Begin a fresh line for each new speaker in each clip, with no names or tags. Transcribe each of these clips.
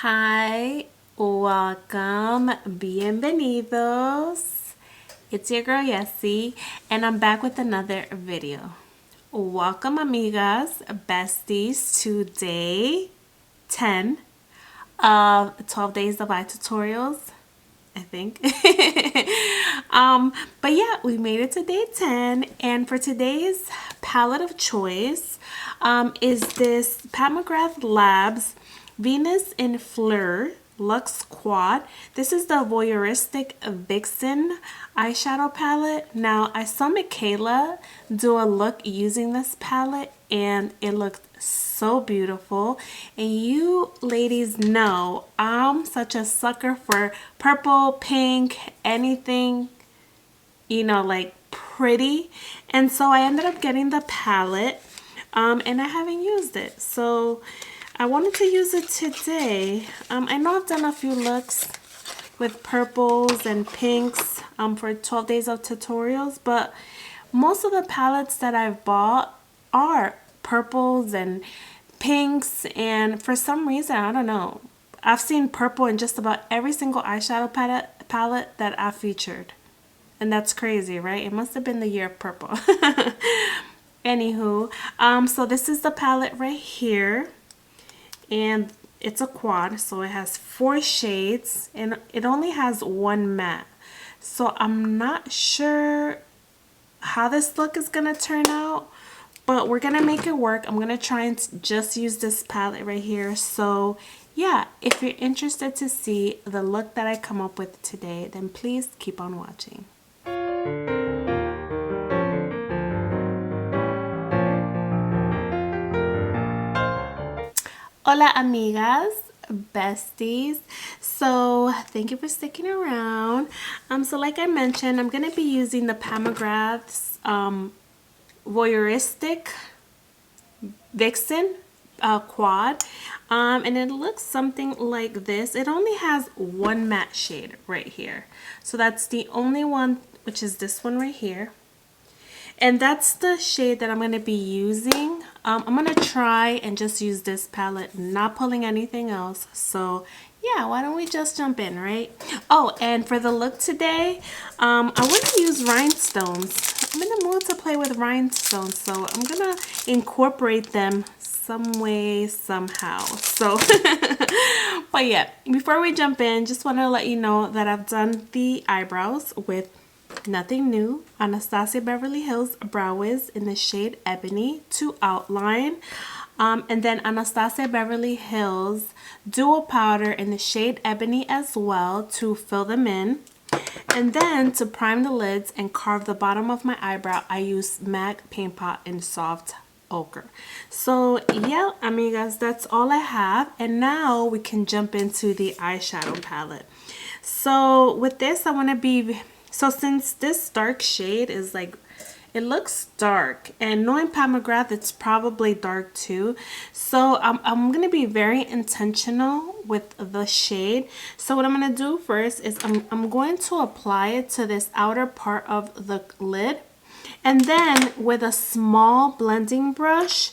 Hi, welcome, bienvenidos. It's your girl Yessie, and I'm back with another video. Welcome, amigas, besties, to day 10 of 12 days of eye tutorials, I think. But yeah, we made it to day 10, and for today's palette of choice is this Pat McGrath Labs Venus in Fleur Luxe Quad. This is the Voyeuristic Vixen eyeshadow palette. Now, I saw Michaela do a look using this palette and it looked so beautiful. And you ladies know I'm such a sucker for purple, pink, anything, you know, like pretty. And so I ended up getting the palette and I haven't used it. So I wanted to use it today. I know I've done a few looks with purples and pinks for 12 days of tutorials, but most of the palettes that I've bought are purples and pinks, and for some reason, I don't know, I've seen purple in just about every single eyeshadow palette that I've featured. And that's crazy, right? It must have been the year of purple. Anywho, so this is the palette right here. And it's a quad, so it has 4 shades and it only has 1 matte. So I'm not sure how this look is gonna turn out, but we're gonna make it work. I'm gonna try and just use this palette right here. So yeah, if you're interested to see the look that I come up with today, then please keep on watching. Hola, amigas, besties. So thank you for sticking around. So like I mentioned, I'm gonna be using the Pat McGrath's Voyeuristic Vixen quad, and it looks something like this. It only has 1 matte shade right here, so that's the only one, which is this one right here. And that's the shade that I'm going to be using. I'm going to try and just use this palette, not pulling anything else. So yeah, why don't we just jump in, right? Oh, and for the look today, I want to use rhinestones. I'm in the mood to play with rhinestones, so I'm going to incorporate them some way, somehow. So, but yeah, before we jump in, just want to let you know that I've done the eyebrows with Nothing New, Anastasia Beverly Hills Brow Wiz in the shade Ebony to outline. And then Anastasia Beverly Hills Dual Powder in the shade Ebony as well to fill them in. And then to prime the lids and carve the bottom of my eyebrow, I use MAC Paint Pot in Soft Ochre. So yeah, amigas, that's all I have. And now we can jump into the eyeshadow palette. So with this, I want to be... So since this dark shade is like, it looks dark, and knowing Pat McGrath, it's probably dark too. So I'm going to be very intentional with the shade. So what I'm going to do first is I'm going to apply it to this outer part of the lid. And then with a small blending brush,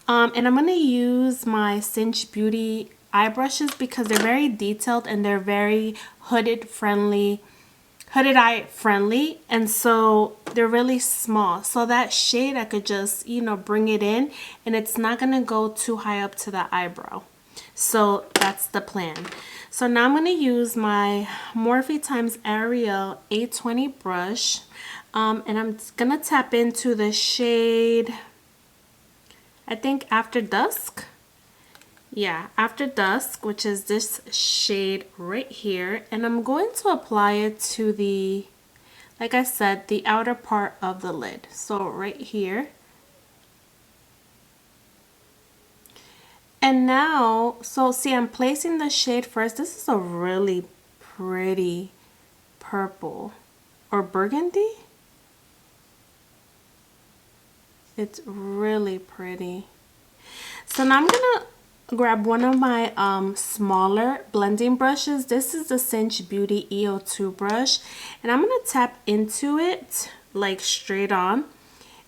and I'm going to use my Cinch Beauty eye brushes because they're very detailed and they're very hooded eye friendly, and so they're really small, so that shade I could just, you know, bring it in and it's not gonna go too high up to the eyebrow. So that's the plan. So now I'm gonna use my Morphe x Ariel 820 brush, and I'm gonna tap into the shade, I think After Dusk. Yeah, After Dusk, which is this shade right here, and I'm going to apply it to the, like I said, the outer part of the lid. So right here. And now, so see, I'm placing the shade first. This is a really pretty purple or burgundy. It's really pretty. So now I'm gonna grab one of my smaller blending brushes. This is the Cinch Beauty EO2 brush, and I'm gonna tap into it like straight on,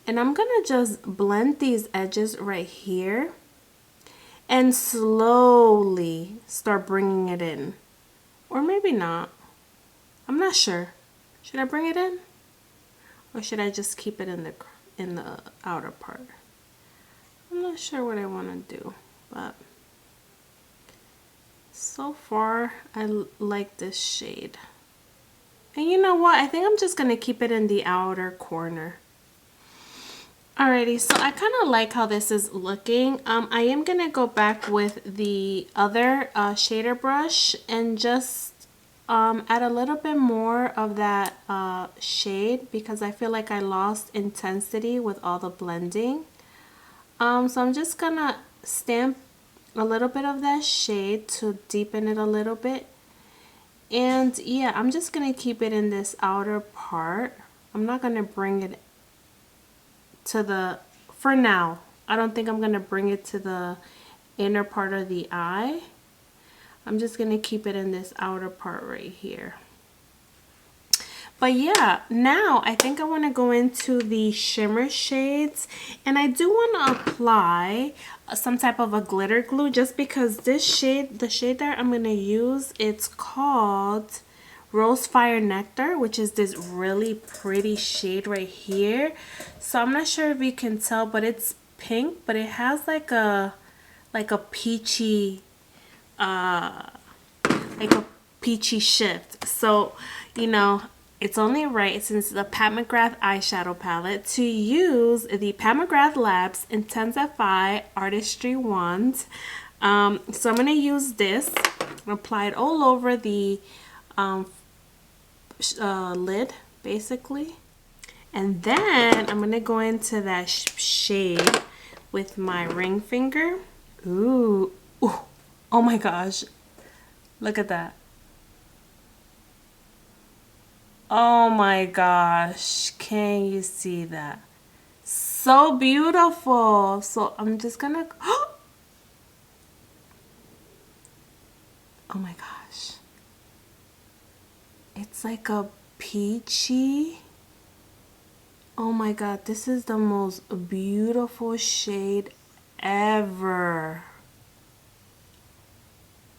and I'm gonna just blend these edges right here. and slowly start bringing it in. Or maybe not. I'm not sure. Should I bring it in? Or should I just keep it in the outer part? I'm not sure what I want to do, but so far I like this shade. And you know what? I think I'm just going to keep it in the outer corner. Alrighty, so I kind of like how this is looking. I am going to go back with the other shader brush and just add a little bit more of that shade because I feel like I lost intensity with all the blending. So I'm just going to stamp a little bit of that shade to deepen it a little bit. And yeah, I'm just going to keep it in this outer part. I'm not going to bring it to the, for now, I don't think I'm going to bring it to the inner part of the eye. I'm just going to keep it in this outer part right here. But yeah, now I think I want to go into the shimmer shades, and I do want to apply some type of a glitter glue just because this shade, the shade that I'm going to use, it's called Rose Fire Nectar, which is this really pretty shade right here. So I'm not sure if you can tell, but it's pink, but it has like a peachy shift. So, you know, it's only right, since the Pat McGrath eyeshadow palette, to use the Pat McGrath Labs Intensify Artistry wand. So I'm going to use this, apply it all over the lid basically, and then I'm gonna go into that shade with my ring finger. Ooh, oh my gosh, look at that. Oh my gosh, can you see that? So beautiful. So I'm just gonna oh my gosh, it's like a peachy. Oh my god, this is the most beautiful shade ever.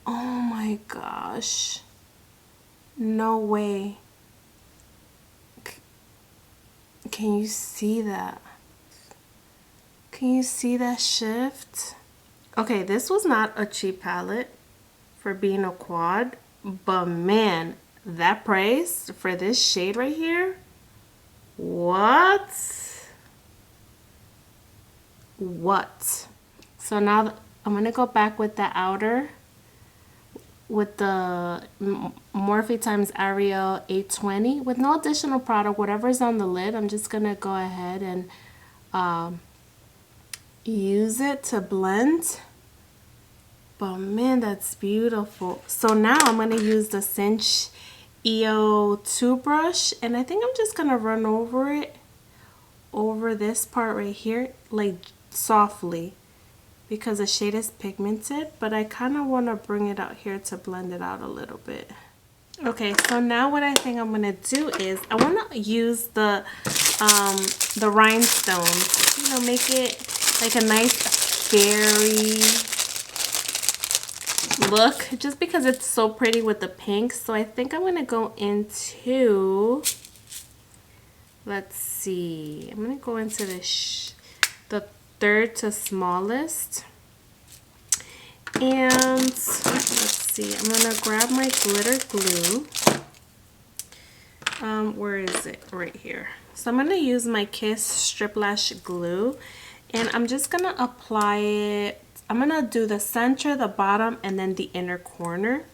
Oh my gosh, no way. Can you see that? Can you see that shift? Okay, this was not a cheap palette for being a quad, but man, that price for this shade right here, what? So now I'm gonna go back with the outer, with the Morphe times Ariel 820 with no additional product, whatever's on the lid. I'm just gonna go ahead and use it to blend. But man, that's beautiful. So now I'm gonna use the Cinch EO2 brush, and I think I'm just gonna run over it, over this part right here, like softly, because the shade is pigmented, but I kind of want to bring it out here to blend it out a little bit. Okay, so now what I think I'm gonna do is I want to use the rhinestones, you know, make it like a nice fairy look, just because it's so pretty with the pink. So I think I'm gonna go into, let's see, I'm gonna go into the third to smallest, and let's see, I'm gonna grab my glitter glue. Where is it? Right here. So I'm gonna use my Kiss Strip Lash glue, and I'm just gonna apply it. I'm gonna do the center, the bottom, and then the inner corner,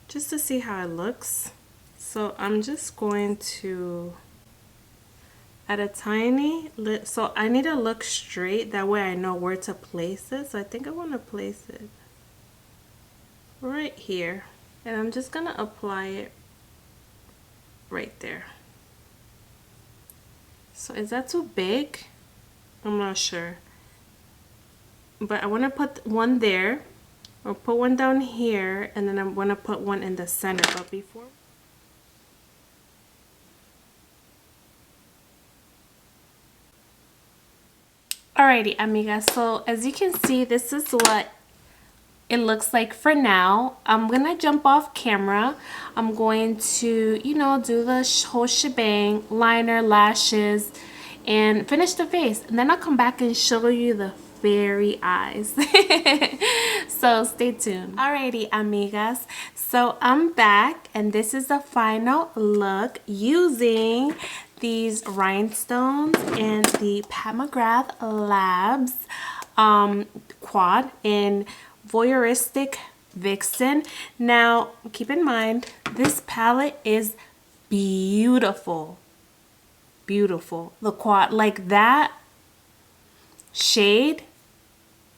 just to see how it looks. So I'm just going to add a tiny lid. So I need to look straight, that way I know where to place it. So I think I want to place it right here, and I'm just gonna apply it right there. So is that too big? I'm not sure, but I want to put one there, or put one down here, and then I'm going to put one in the center. But before, alrighty amigas, so as you can see, this is what it looks like for now. I'm gonna jump off camera. I'm going to, you know, do the whole shebang, liner, lashes, and finish the face. And then I'll come back and show you the fairy eyes. So stay tuned. Alrighty, amigas. So I'm back, and this is the final look using these rhinestones and the McGrath Labs quad in Voyeuristic Vixen. Now, keep in mind, this palette is beautiful. Beautiful. The quad, like that shade,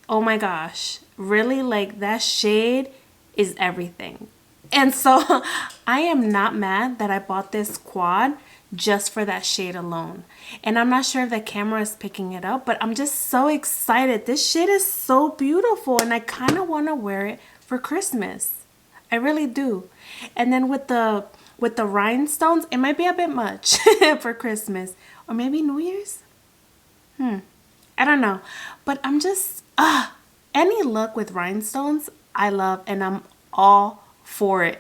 oh my gosh, really, like that shade is everything. And so I am not mad that I bought this quad just for that shade alone. And I'm not sure if the camera is picking it up, but I'm just so excited. This shade is so beautiful, and I kind of want to wear it for Christmas. I really do. And then with the rhinestones, it might be a bit much for Christmas, or maybe New Year's. I don't know, but I'm just any look with rhinestones I love, and I'm all for it.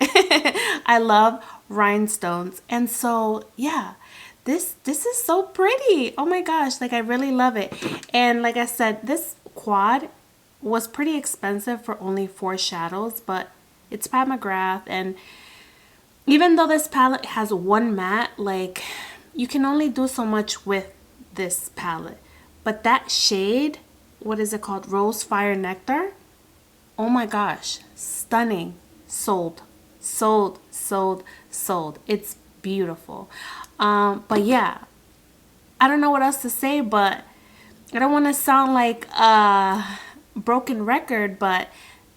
I love rhinestones, and so yeah, this is so pretty. Oh my gosh, like I really love it. And like I said, this quad was pretty expensive for only 4 shadows, but it's by McGrath, and even though this palette has one matte, like you can only do so much with this palette. But that shade, what is it called? Rose Fire Nectar. Oh my gosh, stunning. Sold, sold, sold, sold. It's beautiful. But yeah, I don't know what else to say, but I don't want to sound like a broken record, but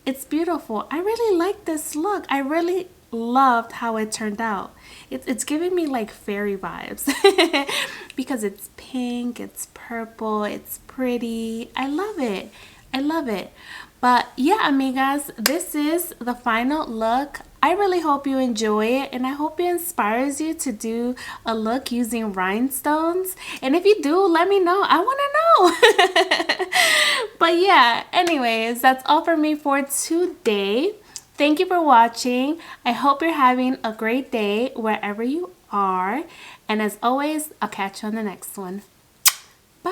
it's beautiful. I really like this look. I really loved how it turned out. It's giving me like fairy vibes because it's pink, it's purple, it's pretty. I love it. I love it. But yeah, amigas, this is the final look. I really hope you enjoy it, and I hope it inspires you to do a look using rhinestones. And if you do, let me know. I want to know. But yeah, anyways, that's all for me for today. Thank you for watching. I hope you're having a great day wherever you are. And as always, I'll catch you on the next one. Bye.